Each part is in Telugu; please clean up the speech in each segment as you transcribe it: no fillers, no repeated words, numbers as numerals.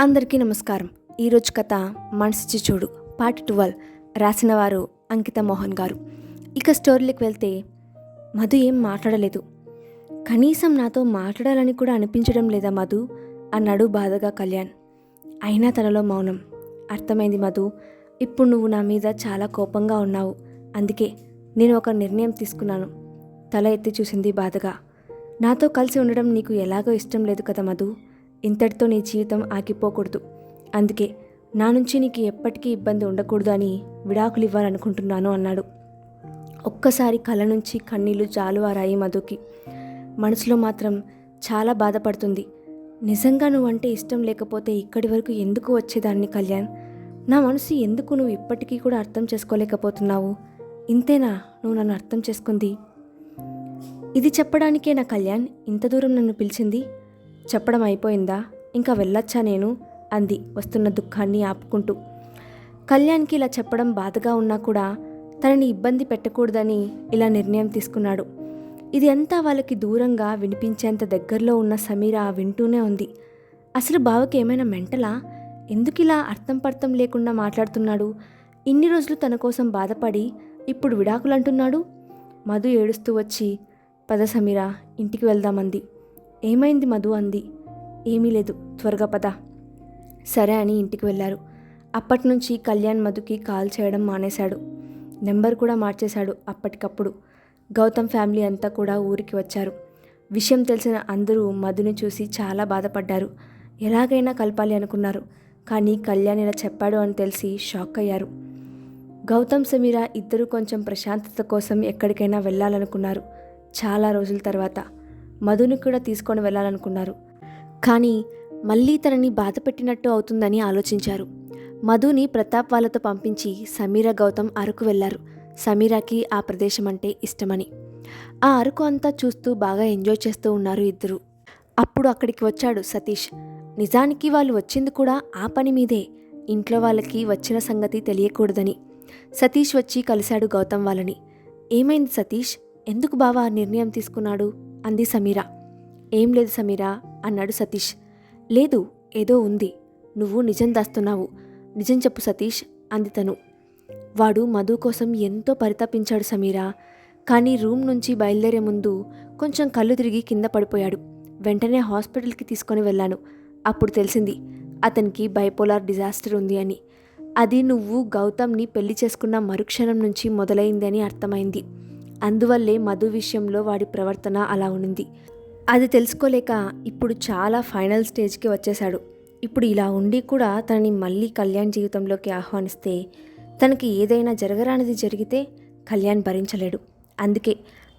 అందరికీ నమస్కారం. ఈరోజు కథ మనసిచ్చి చూడు పార్ట్ 12 రాసిన వారు అంకిత మోహన్ గారు. ఇక స్టోరీలోకి వెళ్తే మధు ఏం మాట్లాడలేదు. కనీసం నాతో మాట్లాడాలని కూడా అనిపించడం లేదా మధు అన్నాడు బాధగా కళ్యాణ్. అయినా తనలో మౌనం. అర్థమైంది మధు, ఇప్పుడు నువ్వు నా మీద చాలా కోపంగా ఉన్నావు. అందుకే నేను ఒక నిర్ణయం తీసుకున్నాను. తల ఎత్తి చూసింది బాధగా. నాతో కలిసి ఉండడం నీకు ఎలాగో ఇష్టం లేదు కదా మధు. ఇంతటితో నీ జీవితం ఆగిపోకూడదు. అందుకే నా నుంచి నీకు ఎప్పటికీ ఇబ్బంది ఉండకూడదు అని విడాకులు ఇవ్వాలనుకుంటున్నాను అన్నాడు. ఒక్కసారి కళ్ళ నుంచి కన్నీళ్లు జాలువారాయి మధుకి. మనసులో మాత్రం చాలా బాధపడుతుంది. నిజంగా నువ్వంటే ఇష్టం లేకపోతే ఇక్కడి వరకు ఎందుకు వచ్చేదాన్ని కళ్యాణ్? నా మనసు ఎందుకు నువ్వు ఇప్పటికీ కూడా అర్థం చేసుకోలేకపోతున్నావు? ఇంతేనా నువ్వు నన్ను అర్థం చేసుకుంది? ఇది చెప్పడానికే నా కళ్యాణ్ ఇంత దూరం నన్ను పిలిచింది. చెప్పడం అయిపోయిందా? ఇంకా వెళ్ళొచ్చా నేను? అంది వస్తున్న దుఃఖాన్ని ఆపుకుంటూ. కళ్యాణ్కి ఇలా చెప్పడం బాధగా ఉన్నా కూడా తనని ఇబ్బంది పెట్టకూడదని ఇలా నిర్ణయం తీసుకున్నాడు. ఇది అంతా వాళ్ళకి దూరంగా వినిపించేంత దగ్గరలో ఉన్న సమీర వింటూనే ఉంది. అసలు బావకి ఏమైనా మెంటలా? ఎందుకు ఇలా అర్థం పర్థం లేకుండా మాట్లాడుతున్నాడు? ఇన్ని రోజులు తన కోసం బాధపడి ఇప్పుడు విడాకులు అంటున్నాడు. మధు ఏడుస్తూ వచ్చి, పద సమీర, ఇంటికి వెళ్దామంది. ఏమైంది మధు అంది. ఏమీ లేదు, త్వరగా పద. సరే అని ఇంటికి వెళ్ళారు. అప్పటినుంచి కళ్యాణ్ మధుకి కాల్ చేయడం మానేశాడు. నెంబర్ కూడా మార్చేశాడు అప్పటికప్పుడు. గౌతమ్ ఫ్యామిలీ అంతా కూడా ఊరికి వచ్చారు. విషయం తెలిసిన అందరూ మధుని చూసి చాలా బాధపడ్డారు. ఎలాగైనా కలపాలి అనుకున్నారు. కానీ కళ్యాణ్ ఇలా చెప్పాడు అని తెలిసి షాక్ అయ్యారు. గౌతమ్ సమీర ఇద్దరూ కొంచెం ప్రశాంతత కోసం ఎక్కడికైనా వెళ్ళాలనుకున్నారు. చాలా రోజుల తర్వాత మధుని కూడా తీసుకొని వెళ్ళాలనుకున్నారు. కానీ మళ్ళీ తనని బాధ పెట్టినట్టు అవుతుందని ఆలోచించారు. మధుని ప్రతాప్ వాళ్ళతో పంపించి సమీర గౌతమ్ అరకు వెళ్లారు. సమీరాకి ఆ ప్రదేశం అంటే ఇష్టమని. ఆ అరకు అంతా చూస్తూ బాగా ఎంజాయ్ చేస్తూ ఉన్నారు ఇద్దరు. అప్పుడు అక్కడికి వచ్చాడు సతీష్. నిజానికి వాళ్ళు వచ్చింది కూడా ఆ పని మీదే. ఇంట్లో వాళ్ళకి వచ్చిన సంగతి తెలియకూడదని. సతీష్ వచ్చి కలిశాడు గౌతమ్ వాళ్ళని. ఏమైంది సతీష్? ఎందుకు బావా నిర్ణయం తీసుకున్నాడు? అంది సమీర. ఏం లేదు సమీరా అన్నాడు సతీష్. లేదు, ఏదో ఉంది. నువ్వు నిజం దాస్తున్నావు. నిజం చెప్పు సతీష్ అంది తను. వాడు మధు కోసం ఎంతో పరితపించాడు సమీరా. కానీ రూమ్ నుంచి బయలుదేరే ముందు కొంచెం కళ్ళు తిరిగి కింద పడిపోయాడు. వెంటనే హాస్పిటల్కి తీసుకొని వెళ్ళాను. అప్పుడు తెలిసింది అతనికి బైపోలార్ డిజాస్టర్ ఉంది అని. అది నువ్వు గౌతమ్ని పెళ్లి చేసుకున్న మరుక్షణం నుంచి మొదలైందని అర్థమైంది. అందువల్లే మధు విషయంలో వాడి ప్రవర్తన అలా ఉంది. అది తెలుసుకోలేక ఇప్పుడు చాలా ఫైనల్ స్టేజ్కి వచ్చేశాడు. ఇప్పుడు ఇలా ఉండి కూడా తనని మళ్ళీ కళ్యాణ్ జీవితంలోకి ఆహ్వానిస్తే తనకి ఏదైనా జరగరానిది జరిగితే కళ్యాణ్ భరించలేడు. అందుకే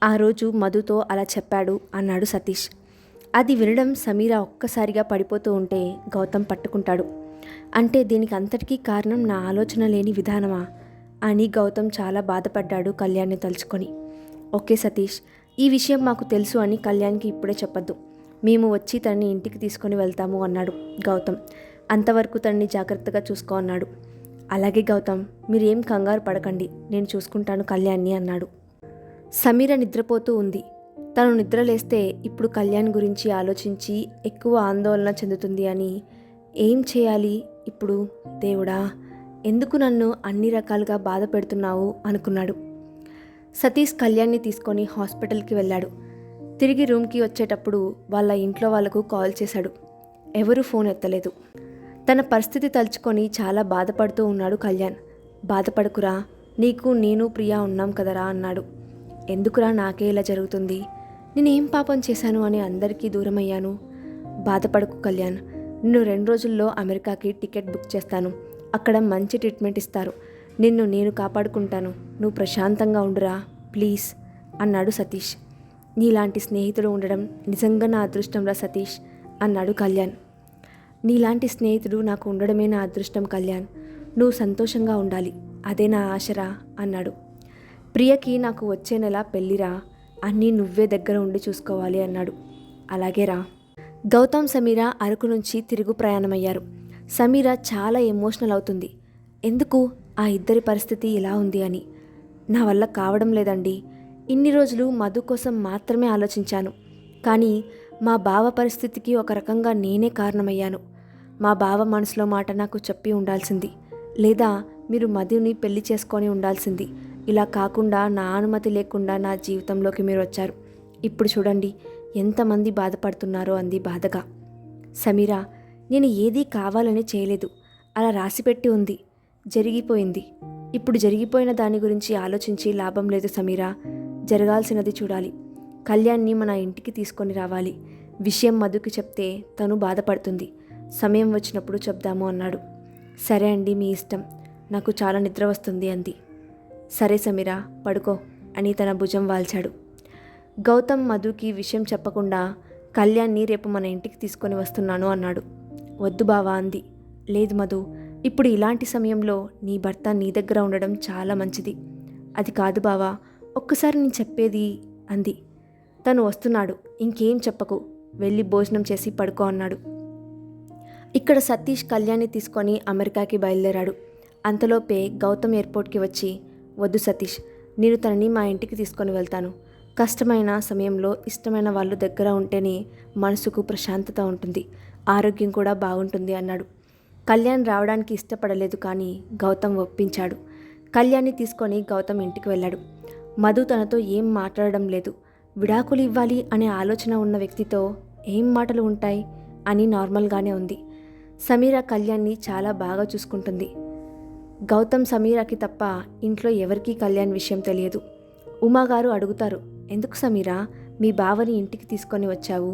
ఆ రోజు మధుతో అలా చెప్పాడు అన్నాడు సతీష్. అది వినడం సమీర ఒక్కసారిగా పడిపోతూ ఉంటే గౌతమ్ పట్టుకుంటాడు. అంటే దీనికి అంతటికీ కారణం నా ఆలోచన లేని విధానమా అని గౌతమ్ చాలా బాధపడ్డాడు కళ్యాణ్ని తలుచుకొని. ఓకే సతీష్, ఈ విషయం మాకు తెలుసు అని కళ్యాణ్కి ఇప్పుడే చెప్పొద్దు. మేము వచ్చి తనని ఇంటికి తీసుకొని వెళ్తాము అన్నాడు గౌతమ్. అంతవరకు తనని జాగ్రత్తగా చూసుకో అన్నాడు. అలాగే గౌతమ్, మీరేం కంగారు పడకండి, నేను చూసుకుంటాను కళ్యాణ్ని అన్నాడు. సమీర నిద్రపోతూ ఉంది. తను నిద్రలేస్తే ఇప్పుడు కళ్యాణ్ గురించి ఆలోచించి ఎక్కువ ఆందోళన చెందుతుంది అని. ఏం చేయాలి ఇప్పుడు? దేవుడా, ఎందుకు నన్ను అన్ని రకాలుగా బాధ పెడుతున్నావు అనుకున్నాడు. సతీష్ కళ్యాణ్ని తీసుకొని హాస్పిటల్కి వెళ్ళాడు. తిరిగి రూమ్కి వచ్చేటప్పుడు వాళ్ళ ఇంట్లో వాళ్ళకు కాల్ చేశాడు. ఎవరూ ఫోన్ ఎత్తలేదు. తన పరిస్థితి తలుచుకొని చాలా బాధపడుతూ ఉన్నాడు కళ్యాణ్. బాధపడకురా, నీకు నేను ప్రియా ఉన్నాం కదరా అన్నాడు. ఎందుకురా నాకే ఇలా జరుగుతుంది? నేనేం పాపం చేశాను అని అందరికీ దూరమయ్యాను? బాధపడకు కళ్యాణ్, నిన్ను 2 రోజుల్లో అమెరికాకి టికెట్ బుక్ చేస్తాను. అక్కడ మంచి ట్రీట్మెంట్ ఇస్తారు. నిన్ను నేను కాపాడుకుంటాను. నువ్వు ప్రశాంతంగా ఉండురా ప్లీజ్ అన్నాడు సతీష్. నీలాంటి స్నేహితుడు ఉండడం నిజంగా నా అదృష్టంరా సతీష్ అన్నాడు కళ్యాణ్. నీలాంటి స్నేహితుడు నాకు ఉండడమే నా అదృష్టం కళ్యాణ్. నువ్వు సంతోషంగా ఉండాలి, అదే నా ఆశరా అన్నాడు. ప్రియకి నాకు వచ్చే నెల పెళ్ళిరా, అన్నీ నువ్వే దగ్గర ఉండి చూసుకోవాలి అన్నాడు. అలాగేరా. గౌతమ్ సమీర అరకు నుంచి తిరుగు ప్రయాణమయ్యారు. సమీర చాలా ఎమోషనల్ అవుతుంది. ఎందుకు ఆ ఇద్దరి పరిస్థితి ఇలా ఉంది అని. నా వల్ల కావడం లేదండి. ఇన్ని రోజులు మధు కోసం మాత్రమే ఆలోచించాను. కానీ మా బావ పరిస్థితికి ఒక రకంగా నేనే కారణమయ్యాను. మా బావ మనసులో మాట నాకు చెప్పి ఉండాల్సింది, లేదా మీరు మధుని పెళ్లి చేసుకొని ఉండాల్సింది. ఇలా కాకుండా నా అనుమతి లేకుండా నా జీవితంలోకి మీరు వచ్చారు. ఇప్పుడు చూడండి ఎంతమంది బాధపడుతున్నారో అంది బాధగా. సమీరా, నేను ఏదీ కావాలని చేయలేదు. అలా రాసిపెట్టి ఉంది, జరిగిపోయింది. ఇప్పుడు జరిగిపోయిన దాని గురించి ఆలోచించి లాభం లేదు సమీరా. జరగాల్సినది చూడాలి. కళ్యాణ్ని మన ఇంటికి తీసుకొని రావాలి. విషయం మధుకి చెప్తే తను బాధపడుతుంది. సమయం వచ్చినప్పుడు చెప్దాము అన్నాడు. సరే అండి, మీ ఇష్టం. నాకు చాలా నిద్ర వస్తుంది అంది. సరే సమీరా, పడుకో అని తన భుజం వాల్చాడు. గౌతమ్ మధుకి విషయం చెప్పకుండా కళ్యాణ్ని రేపు మన ఇంటికి తీసుకొని వస్తున్నాను అన్నాడు. వద్దు బావా అంది. లేదు మధు, ఇప్పుడు ఇలాంటి సమయంలో నీ భర్త నీ దగ్గర ఉండడం చాలా మంచిది. అది కాదు బావా, ఒక్కసారి నేను చెప్పేది అంది. తను వస్తున్నాడు, ఇంకేం చెప్పకు, వెళ్ళి భోజనం చేసి పడుకో అన్నాడు. ఇక్కడ సతీష్ కళ్యాణ్ని తీసుకొని అమెరికాకి బయలుదేరాడు. అంతలోపే గౌతమ్ ఎయిర్పోర్ట్కి వచ్చి, వద్దు సతీష్, నేను తనని మా ఇంటికి తీసుకొని వెళ్తాను. కష్టమైన సమయంలో ఇష్టమైన వాళ్ళు దగ్గర ఉంటేనే మనసుకు ప్రశాంతత ఉంటుంది, ఆరోగ్యం కూడా బాగుంటుంది అన్నాడు. కళ్యాణ్ రావడానికి ఇష్టపడలేదు, కానీ గౌతమ్ ఒప్పించాడు. కళ్యాణ్ని తీసుకొని గౌతమ్ ఇంటికి వెళ్ళాడు. మధు తనతో ఏం మాట్లాడడం లేదు. విడాకులు ఇవ్వాలి అనే ఆలోచన ఉన్న వ్యక్తితో ఏం మాటలు ఉంటాయి అని నార్మల్గానే ఉంది. సమీరా కళ్యాణ్ని చాలా బాగా చూసుకుంటుంది. గౌతమ్ సమీరాకి తప్ప ఇంట్లో ఎవరికీ కళ్యాణ్ విషయం తెలియదు. ఉమాగారు అడుగుతారు, ఎందుకు సమీరా మీ బావని ఇంటికి తీసుకొని వచ్చావు?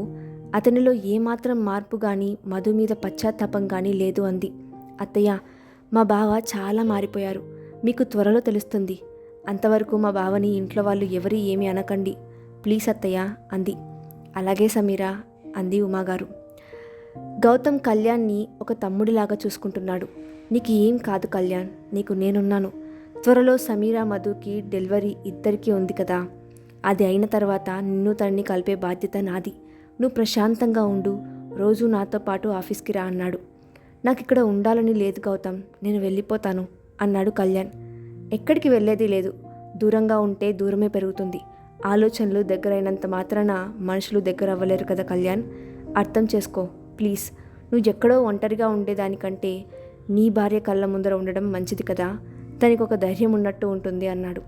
అతనిలో ఏమాత్రం మార్పు కానీ మధు మీద పశ్చాత్తాపం కానీ లేదు అంది. అత్తయ్య, మా బావ చాలా మారిపోయారు, మీకు త్వరలో తెలుస్తుంది. అంతవరకు మా బావని ఇంట్లో వాళ్ళు ఎవరు ఏమీ అనకండి ప్లీజ్ అత్తయ్య అంది. అలాగే సమీరా అంది ఉమాగారు. గౌతమ్ కళ్యాణ్ని ఒక తమ్ముడిలాగా చూసుకుంటున్నాడు. నీకు ఏం కాదు కళ్యాణ్, నీకు నేనున్నాను. త్వరలో సమీరా మధుకి డెలివరీ ఇద్దరికీ ఉంది కదా, అది అయిన తర్వాత నిన్ను తనని కలిపే బాధ్యత నాది. నువ్వు ప్రశాంతంగా ఉండు, రోజు నాతో పాటు ఆఫీస్కి రా అన్నాడు. నాకు ఇక్కడ ఉండాలని లేదు గౌతమ్, నేను వెళ్ళిపోతాను అన్నాడు కళ్యాణ్. ఎక్కడికి వెళ్ళేది లేదు, దూరంగా ఉంటే దూరమే పెరుగుతుంది. ఆలోచనలు దగ్గరైనంత మాత్రాన మనుషులు దగ్గర అవ్వలేరు కదా కళ్యాణ్, అర్థం చేసుకో ప్లీజ్. నువ్వు ఎక్కడో ఒంటరిగా ఉండేదానికంటే నీ భార్య కళ్ళ ముందర ఉండడం మంచిది కదా, తనకు ఒక ధైర్యం ఉన్నట్టు ఉంటుంది అన్నాడు.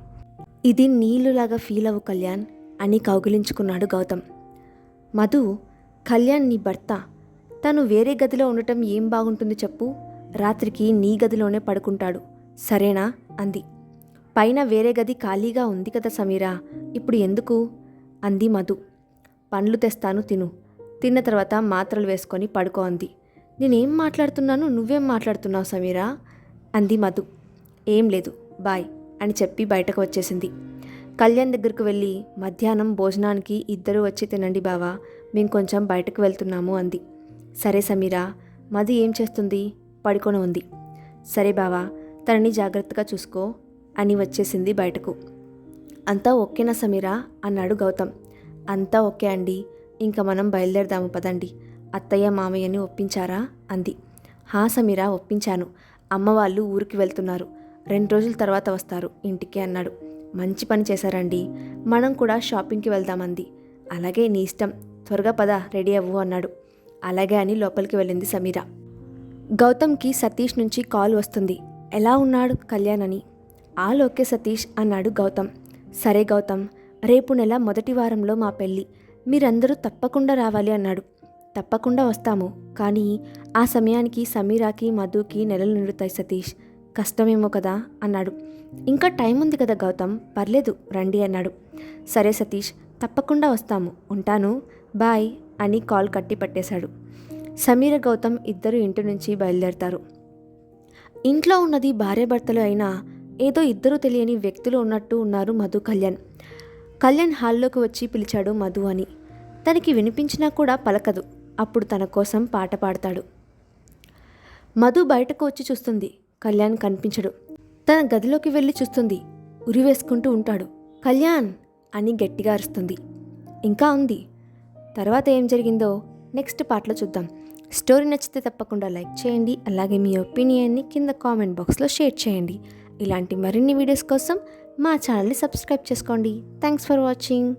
ఇది నీళ్ళులాగా ఫీల్ అవ్వు కళ్యాణ్ అని కౌగిలించుకున్నాడు గౌతమ్. మధు, కళ్యాణ్ నీ భర్త, తను వేరే గదిలో ఉండటం ఏం బాగుంటుంది చెప్పు? రాత్రికి నీ గదిలోనే పడుకుంటాడు, సరేనా అంది. పైన వేరే గది ఖాళీగా ఉంది కదా సమీరా, ఇప్పుడు ఎందుకు అంది మధు. పండ్లు తెస్తాను, తిను, తిన్న తర్వాత మాత్రలు వేసుకొని పడుకో అంది. నేనేం మాట్లాడుతున్నాను, నువ్వేం మాట్లాడుతున్నావు సమీరా అంది మధు. ఏం లేదు, బాయ్ అని చెప్పి బయటకు వచ్చేసింది. కళ్యాణ్ దగ్గరకు వెళ్ళి, మధ్యాహ్నం భోజనానికి ఇద్దరూ వచ్చి తినండి బావా, మేము కొంచెం బయటకు వెళ్తున్నాము అంది. సరే సమీరా. మధు ఏం చేస్తుంది? పడుకొని ఉంది. సరే బావా, తనని జాగ్రత్తగా చూసుకో అని వచ్చేసింది బయటకు. అంతా ఓకేనా సమీరా అన్నాడు గౌతమ్. అంతా ఓకే అండి, ఇంకా మనం బయలుదేరదాము పదండి. అత్తయ్య మామయ్యని ఒప్పించారా అంది. హా సమీరా, ఒప్పించాను. అమ్మ వాళ్ళు ఊరికి వెళ్తున్నారు, 2 రోజుల తర్వాత వస్తారు ఇంటికి అన్నాడు. మంచి పని చేశారండి, మనం కూడా షాపింగ్కి వెళ్దామంది. అలాగే నీ ఇష్టం, త్వరగా పద, రెడీ అవ్వు అన్నాడు. అలాగే అని లోపలికి వెళ్ళింది సమీరా. గౌతమ్కి సతీష్ నుంచి కాల్ వస్తుంది. ఎలా ఉన్నాడు కళ్యాణ్ అని. ఆల్ ఓకే సతీష్ అన్నాడు గౌతమ్. సరే గౌతమ్, రేపు నెల మొదటి వారంలో మా పెళ్ళి, మీరందరూ తప్పకుండా రావాలి అన్నాడు. తప్పకుండా వస్తాము, కానీ ఆ సమయానికి సమీరాకి మధుకి నెలలు నిండుతాయి సతీష్, కష్టమేమో కదా అన్నాడు. ఇంకా టైం ఉంది కదా గౌతమ్, పర్లేదు రండి అన్నాడు. సరే సతీష్, తప్పకుండా వస్తాము, ఉంటాను, బాయ్ అని కాల్ కట్టి పట్టేశాడు. సమీర గౌతమ్ ఇద్దరు ఇంటి నుంచి బయలుదేరతారు. ఇంట్లో ఉన్నది భార్యాభర్తలు అయినా ఏదో ఇద్దరు తెలియని వ్యక్తులు ఉన్నట్టు ఉన్నారు మధు కళ్యాణ్. కళ్యాణ్ హాల్లోకి వచ్చి పిలిచాడు మధు అని. తనకి వినిపించినా కూడా పలకదు. అప్పుడు తన కోసం పాట పాడతాడు. మధు బయటకు వచ్చి చూస్తుంది, కళ్యాణ్ కనిపించడు. తన గదిలోకి వెళ్ళి చూస్తుంది, ఉరి వేసుకుంటూ ఉంటాడు. కళ్యాణ్ అని గట్టిగా అరుస్తుంది. ఇంకా ఉంది. తర్వాత ఏం జరిగిందో నెక్స్ట్ పార్ట్లో చూద్దాం. స్టోరీ నచ్చితే తప్పకుండా లైక్ చేయండి, అలాగే మీ ఒపీనియన్ని కింద కామెంట్ బాక్స్లో షేర్ చేయండి. ఇలాంటి మరిన్ని వీడియోస్ కోసం మా ఛానల్ని సబ్స్క్రైబ్ చేసుకోండి. Thanks for watching.